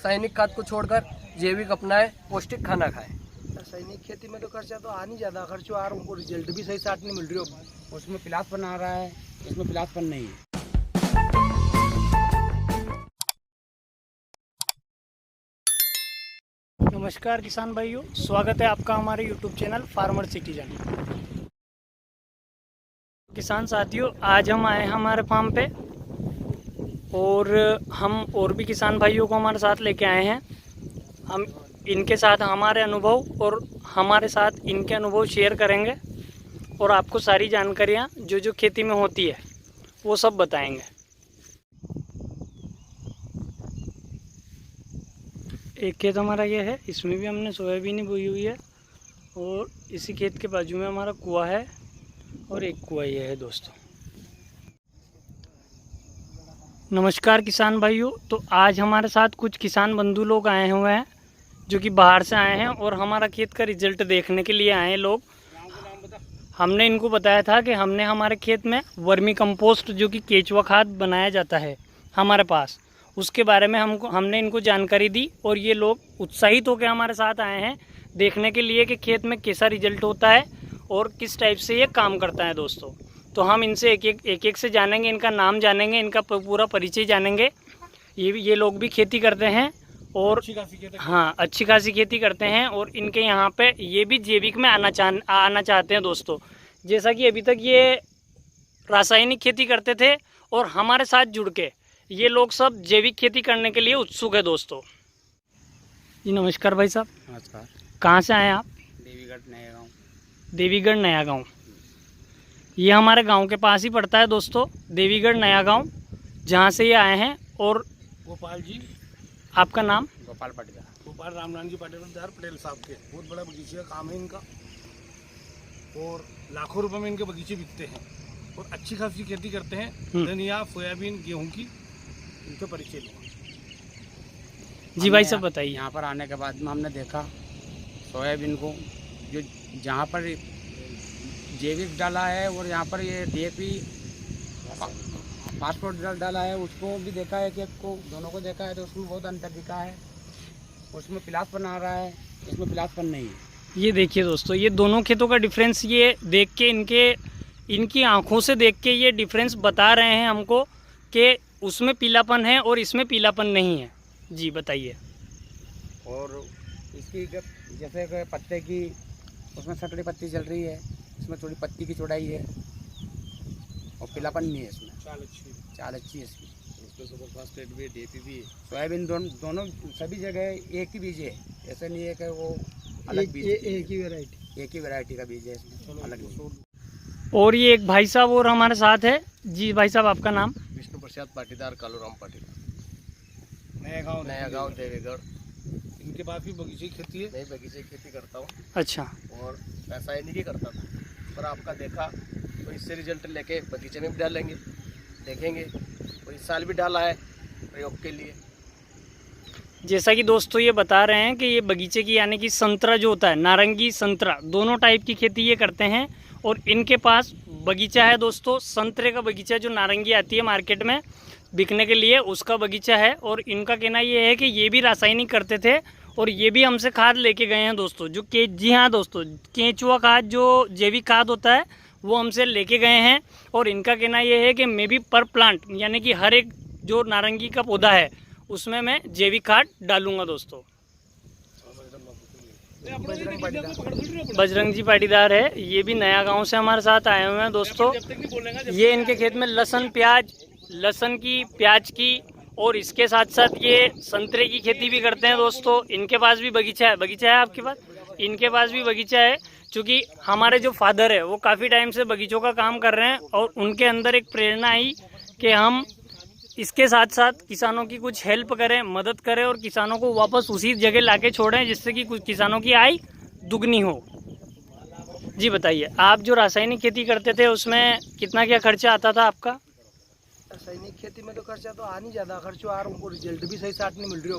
रासायनिक खाद को छोड़कर जैविक अपनाएं, पौष्टिक खाना खाएं। रासायनिक खेती में तो खर्चा तो आ नहीं ज़्यादा, खर्चो आ रहा, उनको रिजल्ट भी सही साथ नहीं मिल रही हो। उसमें पिलासपन आ रहा है, इसमें पिलासपन नहीं है। नमस्कार किसान भाइयों, स्वागत है आपका हमारे YouTube चैनल फार्मर सिटीजन। किसान साथियों, आज हम आए हैं हमारे फार्म पे और हम और भी किसान भाइयों को हमारे साथ लेके आए हैं। हम इनके साथ हमारे अनुभव और हमारे साथ इनके अनुभव शेयर करेंगे और आपको सारी जानकारियाँ जो जो खेती में होती है वो सब बताएंगे। एक खेत हमारा ये है, इसमें भी हमने सोयाबीन बोई हुई है और इसी खेत के बाजू में हमारा कुआं है और एक कुआं ये है दोस्तों। नमस्कार किसान भाइयों, तो आज हमारे साथ कुछ किसान बंधु लोग आए हुए हैं जो कि बाहर से आए हैं और हमारा खेत का रिजल्ट देखने के लिए आए हैं लोग। हमने इनको बताया था कि हमने हमारे खेत में वर्मी कंपोस्ट जो कि केचुआ खाद बनाया जाता है हमारे पास, उसके बारे में हमने इनको जानकारी दी और ये लोग उत्साहित होकर हमारे साथ आए हैं देखने के लिए कि खेत में कैसा रिजल्ट होता है और किस टाइप से ये काम करता है दोस्तों। तो हम इनसे एक एक से जानेंगे, इनका नाम जानेंगे, इनका पूरा परिचय जानेंगे। ये लोग भी खेती करते हैं और अच्छी खासी खेती करते हैं और इनके यहाँ पे ये भी जैविक में आना चाहते हैं दोस्तों। जैसा कि अभी तक ये रासायनिक खेती करते थे और हमारे साथ जुड़ के ये लोग सब जैविक खेती करने के लिए उत्सुक है दोस्तों। जी नमस्कार भाई साहब। नमस्कार। कहाँ से आए आप? देवीगढ़ नया गाँव। देवीगढ़ नया गाँव, ये हमारे गांव के पास ही पड़ता है दोस्तों, देवीगढ़ नया गांव, जहां से ये आए हैं। और गोपाल जी, आपका नाम? गोपाल पाटीदार। गोपाल रामनाथ जी पाटीदार पटेल साहब के बहुत बड़ा बगीचे का काम है इनका और लाखों रुपए में इनके बगीचे बिकते हैं और अच्छी खासी खेती करते हैं। धनिया, सोयाबीन, गेहूं की इनके परिचय लो। जी भाई साहब बताइए। यहाँ पर आने के बाद में हमने देखा सोयाबीन को, जो जहाँ पर जैविक डाला है और यहाँ पर ये DAP फास्फोरस डाला है, उसको भी देखा है कि को दोनों को देखा है तो उसमें बहुत अंतर दिखा है। उसमें पिलासपन आ रहा है, इसमें पिलासपन नहीं है। ये देखिए दोस्तों, ये दोनों खेतों का डिफरेंस ये देख के इनकी आंखों से देख के ये डिफरेंस बता रहे हैं हमको कि उसमें पीलापन है और इसमें पीलापन नहीं है। जी बताइए। और इसकी जैसे कि पत्ते की, उसमें सकड़ी पत्ती चल रही है, इसमें थोड़ी पत्ती की चौड़ाई है और पीलापन नहीं है इसमें। चाल अच्छी है इसकी। फास्फेट भी, DAP भी है। सोयाबीन दोनों सभी जगह एक ही बीज है, ऐसा नहीं है कि वो अलग बीज है। एक ही वैरायटी का बीज है इसमें, अलग नहीं। और ये एक भाई साहब और हमारे साथ है। जी भाई साहब आपका नाम? विष्णु प्रसाद पाटीदार, कालूराम पाटीदार, नया गाँव देवीगढ़। इनके पास भी बगीचे की खेती है। मैं बगीचे की खेती करता हूँ अच्छा। और रासायनिक ही करता था, पर आपका देखा तो इससे रिजल्ट लेके बगीचे में भी डालेंगे, देखेंगे। और इस साल भी डाला है प्रयोग के लिए। जैसा कि दोस्तों ये बता रहे हैं कि ये बगीचे की यानी कि संतरा जो होता है, नारंगी संतरा, दोनों टाइप की खेती ये करते हैं। और इनके पास बगीचा है दोस्तों, संतरे का बगीचा, जो नारंगी आती है मार्केट में बिकने के लिए, उसका बगीचा है। और इनका कहना ये है कि ये भी रासायनिक करते थे और ये भी हमसे खाद लेके गए हैं दोस्तों, जो जी हाँ दोस्तों, केचुआ खाद जो जैविक खाद होता है वो हमसे लेके गए हैं। और इनका कहना ये है कि मैं भी पर प्लांट यानी कि हर एक जो नारंगी का पौधा है उसमें मैं जैविक खाद डालूंगा दोस्तों। बजरंग जी पाटीदार है, ये भी नया गांव से हमारे साथ आए हुए हैं दोस्तों। ये इनके खेत में लहसुन की, प्याज की और इसके साथ साथ ये संतरे की खेती भी करते हैं दोस्तों। इनके पास भी बगीचा है आपके पास? इनके पास भी बगीचा है, क्योंकि हमारे जो फादर है वो काफ़ी टाइम से बगीचों का काम कर रहे हैं और उनके अंदर एक प्रेरणा आई कि हम इसके साथ साथ किसानों की कुछ हेल्प करें, मदद करें और किसानों को वापस उसी जगह लाके छोड़ें जिससे कि कुछ किसानों की आय दुगनी हो। जी बताइए, आप जो रासायनिक खेती करते थे उसमें कितना क्या खर्चा आता था आपका? रासायनिक खेती में तो खर्चा तो आ नहीं ज़्यादा, खर्चो आ रहा, उनको रिजल्ट भी सही साथ नहीं मिल रही हो।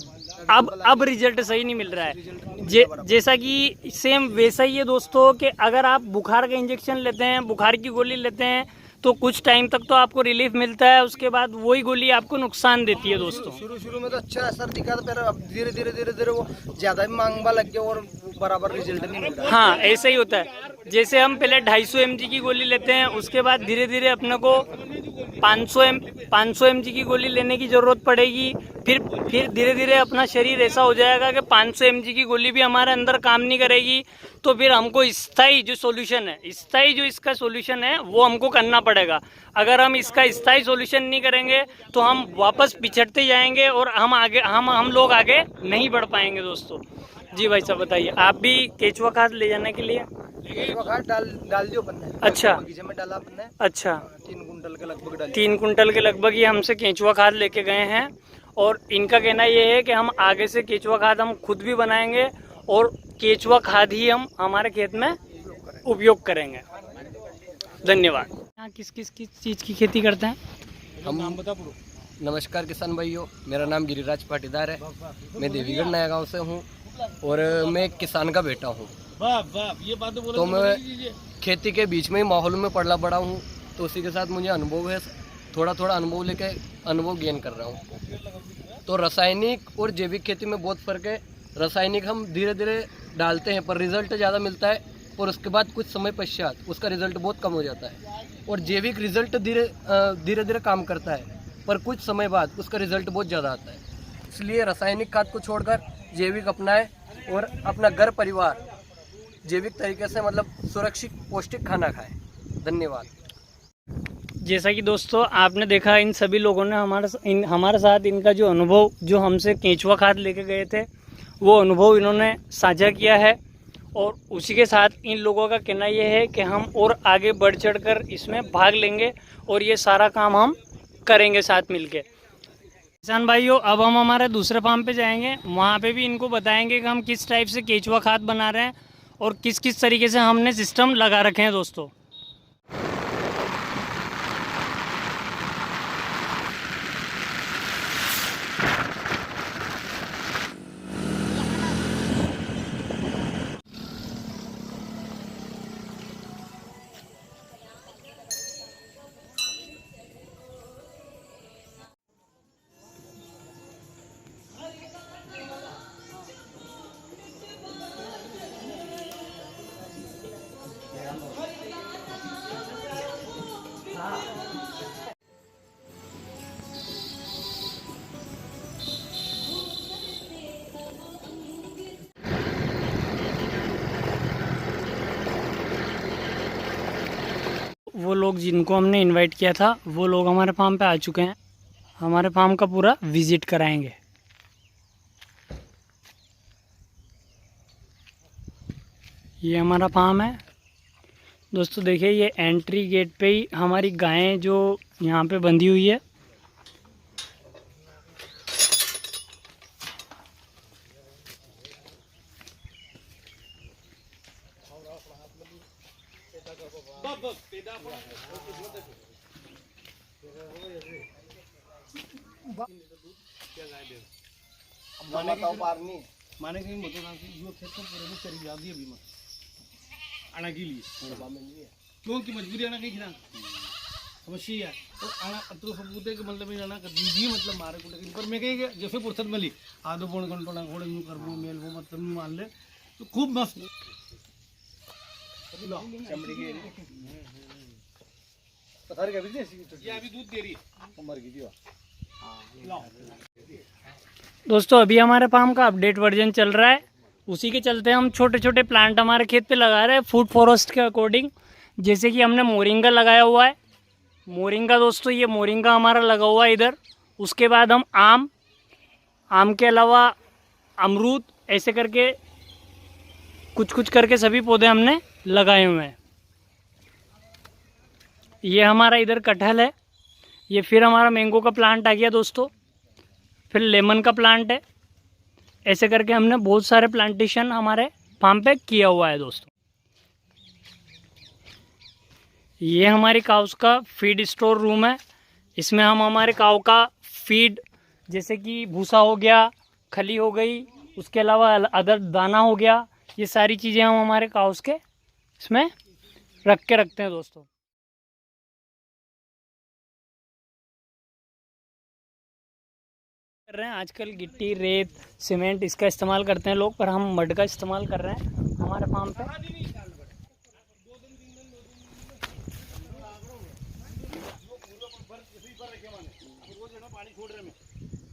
अब रिजल्ट सही नहीं मिल रहा है। जैसा कि सेम वैसा ही है दोस्तों कि अगर आप बुखार का इंजेक्शन लेते हैं, बुखार की गोली लेते हैं, तो कुछ टाइम तक तो आपको रिलीफ मिलता है, उसके बाद वही गोली आपको नुकसान देती है दोस्तों। शुरू में तो अच्छा असर दिखा था, फिर अब धीरे धीरे वो ज्यादा भी मांगवा लग गया और बराबर रिजल्ट नहीं मिल रहा। हाँ, ऐसा ही होता है। जैसे हम पहले 250 mg की गोली लेते हैं, उसके बाद धीरे धीरे अपने को 500 mg की गोली लेने की जरूरत पड़ेगी। फिर धीरे धीरे अपना शरीर ऐसा हो जाएगा कि 500 mg की गोली भी हमारे अंदर काम नहीं करेगी। तो फिर हमको स्थायी जो सॉल्यूशन है, स्थायी जो इसका सॉल्यूशन है वो हमको करना पड़ेगा। अगर हम इसका स्थायी सॉल्यूशन नहीं करेंगे तो हम वापस पिछड़ते जाएंगे और हम लोग आगे नहीं बढ़ पाएंगे दोस्तों। जी भाई साहब बताइए, आप भी केचुआ खाद ले जाने के लिए? केचुआ खाद डाल दियो अपन ने। अच्छा, बगीचे में डाला अपन ने। अच्छा, 3 कुंटल के लगभग डाली। 3 कुंटल के लगभग ये हमसे केचुआ खाद लेके गए हैं और इनका कहना ये है कि हम आगे से केचुआ खाद हम खुद भी बनाएंगे और केचुआ खाद ही हम हमारे खेत में उपयोग करेंगे। धन्यवाद। यहाँ किस चीज़ की खेती करते हैं? हम नाम बता पूरा। नमस्कार किसान भाइयों, मेरा नाम गिरिराज पाटीदार है। मैं देवीगढ़ नया गांव से हूँ और मैं एक किसान का बेटा हूँ। ये बात तो मैं खेती के बीच में ही माहौल में पला बड़ा हूँ, तो उसी के साथ मुझे अनुभव है। थोड़ा अनुभव लेके अनुभव गेन कर रहा हूँ। तो रासायनिक और जैविक खेती में बहुत फ़र्क है। रासायनिक हम धीरे धीरे डालते हैं पर रिजल्ट ज़्यादा मिलता है, और उसके बाद कुछ समय पश्चात उसका रिजल्ट बहुत कम हो जाता है। और जैविक रिजल्ट धीरे धीरे काम करता है, पर कुछ समय बाद उसका रिजल्ट बहुत ज़्यादा आता है। इसलिए रासायनिक खाद को छोड़कर जैविक अपनाएं और अपना घर परिवार जैविक तरीके से मतलब सुरक्षित पौष्टिक खाना खाएं। धन्यवाद। जैसा कि दोस्तों आपने देखा, इन सभी लोगों ने हमारे साथ इनका जो अनुभव, जो हमसे केचुआ खाद लेके गए थे, वो अनुभव इन्होंने साझा किया है। और उसी के साथ इन लोगों का कहना ये है कि हम और आगे बढ़ चढ़कर इसमें भाग लेंगे और ये सारा काम हम करेंगे साथ मिलके। किसान भाइयों, अब हम हमारे दूसरे फार्म पे जाएंगे, वहाँ पे भी इनको बताएंगे कि हम किस टाइप से केचुआ खाद बना रहे हैं और किस तरीके से हमने सिस्टम लगा रखे हैं दोस्तों। वो लोग जिनको हमने इनवाइट किया था वो लोग हमारे फार्म पे आ चुके हैं, हमारे फार्म का पूरा विजिट कराएंगे। ये हमारा फार्म है दोस्तों। देखिए, ये एंट्री गेट पे ही हमारी गायें जो यहाँ पे बंधी हुई है। माने कहीं मत जो खेत को पूरे में चली जाती है बीमा आना के लिए, क्योंकि मजबूरी आना कहीं ना समस्या है। और आना तो सबूत है कि मतलब ये आना कभी भी मतलब मारे को, लेकिन पर मैं कहीं जैसे फुर्सत मिली आधो पौन घंटा घोड़े यूँ कर वो मेल वो मतलब नहीं मान ले तो खूब मस्त चमड़ी की पता नहीं कभी ये अभी दूध दे रही है मर गई। दोस्तों अभी हमारे फार्म का अपडेट वर्जन चल रहा है, उसी के चलते हम छोटे छोटे प्लांट हमारे खेत पे लगा रहे हैं फूड फॉरेस्ट के अकॉर्डिंग। जैसे कि हमने मोरिंगा लगाया हुआ है, मोरिंगा दोस्तों, ये मोरिंगा हमारा लगा हुआ है इधर। उसके बाद हम आम के अलावा अमरूद, ऐसे करके कुछ करके सभी पौधे हमने लगाए हुए हैं। ये हमारा इधर कटहल है, ये फिर हमारा मैंगो का प्लांट आ गया दोस्तों, फिर लेमन का प्लांट है। ऐसे करके हमने बहुत सारे प्लांटेशन हमारे फार्म पे किया हुआ है दोस्तों। ये हमारी काउस का फीड स्टोर रूम है, इसमें हम हमारे काऊ का फीड जैसे कि भूसा हो गया, खली हो गई, उसके अलावा अदर दाना हो गया, ये सारी चीज़ें हम हमारे काउस के इसमें रख के रखते हैं दोस्तों। कर रहे हैं आजकल गिट्टी, रेत, सीमेंट इसका इस्तेमाल करते हैं लोग, पर हम मड का इस्तेमाल कर रहे हैं हमारे फार्म पे।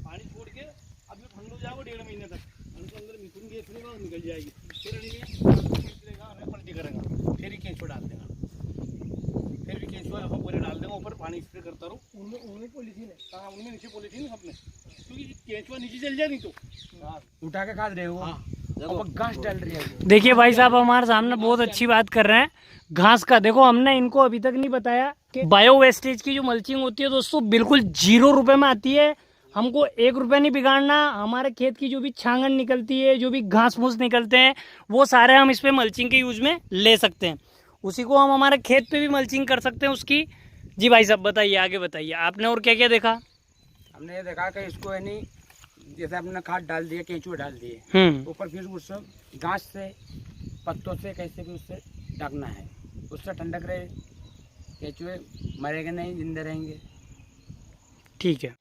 पानी छोड़ के अब ये ठंड हो जाएगा 1.5 महीने तक, उनके अंदर मिथुन गैस निकल जाएगी, फिर पलटी करेगा, फिर ही केंचुआ डाल देगा, फिर भी केंचुआ पूरे डाल देगा, ऊपर पानी स्प्रे करता रहो। उनमें पॉलीथीन है, हाँ उनमें नीचे पॉलीथीन है अपने, क्योंकि केंचुआ नीचे चल जाए नहीं तो उठा के खाद रहे हो। हाँ घास डाल रही है। देखिए भाई साहब हमारे सामने बहुत अच्छी बात कर रहे हैं घास का। देखो हमने इनको अभी तक नहीं बताया कि बायो वेस्टेज की जो मल्चिंग होती है दोस्तों बिल्कुल 0 रुपए में आती है। हमको 1 रुपया नहीं बिगाड़ना। हमारे खेत की जो भी छांगन निकलती है, जो भी घास फूस निकलते हैं, वो सारे हम इस पे मल्चिंग के यूज में ले सकते हैं। उसी को हम हमारे खेत पे भी मल्चिंग कर सकते हैं उसकी। जी भाई साहब बताइए, आगे बताइए, आपने और क्या क्या देखा? हमने ये देखा कि इसको है नहीं, जैसे हमने खाद डाल दिए, केंचुए डाल दिए, ऊपर फिर उस घास से, पत्तों से, कैसे भी उससे ढकना है, उससे ठंडक रहे, केंचुए मरेंगे नहीं, जिंदे रहेंगे। ठीक है।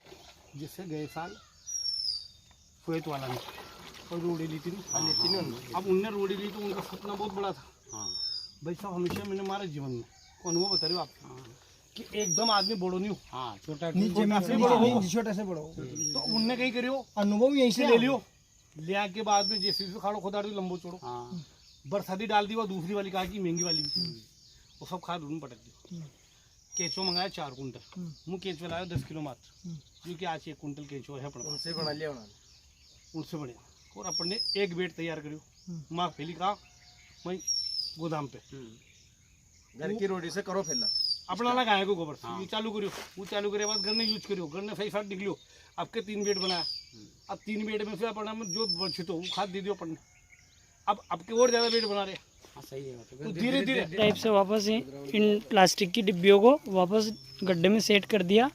जिससे गए साल फुएत वाला ने और रोड़ी ली थी ना, अब उनने रोड़ी ली तो उनका सपना बहुत बड़ा था। भाई साहब हमेशा मैंने हमारे जीवन में अनुभव बता रहे हो आप कि एकदम आदमी बड़ो नहीं हो, छोटा छोटे से बड़ो, तो उनने कहीं करियो अनुभव यहीं से ले लियो, लिया के बाद में जैसे खाड़ो खुदा दी लंबो छोड़ो, बरसाती डाल दी, वो दूसरी वाली कहा की महंगी वाली, वो सब खाद उन्होंने पटक दी। केंचुआ मंगाया 4 कुंटल, मुँह केंचुआ लाया 10 किलो मात्र, क्योंकि आज 1 कुंटल केंचुआ है अपना, उनसे बना लिया उन्होंने, उनसे बढ़िया। और अपन ने एक बेड तैयार करियो, माँ फैली कहा वही गोदाम पे, घर की रोटी से करो फैला अपना लगाए को गोबर से, ये चालू करियो, वो चालू करे बाद घर ने यूज करियो, घर ने सही साथ निकलियो, आपके 3 बेड बनाया, अब 3 बेड में से अपना जो बचे तो वो खाद दे दियो अपन ने, अब आपके और ज़्यादा बेड बना रहे। सही है, तो धीरे धीरे टाइप से वापस इन प्लास्टिक की डिब्बियों को वापस गड्ढे में सेट कर दिया।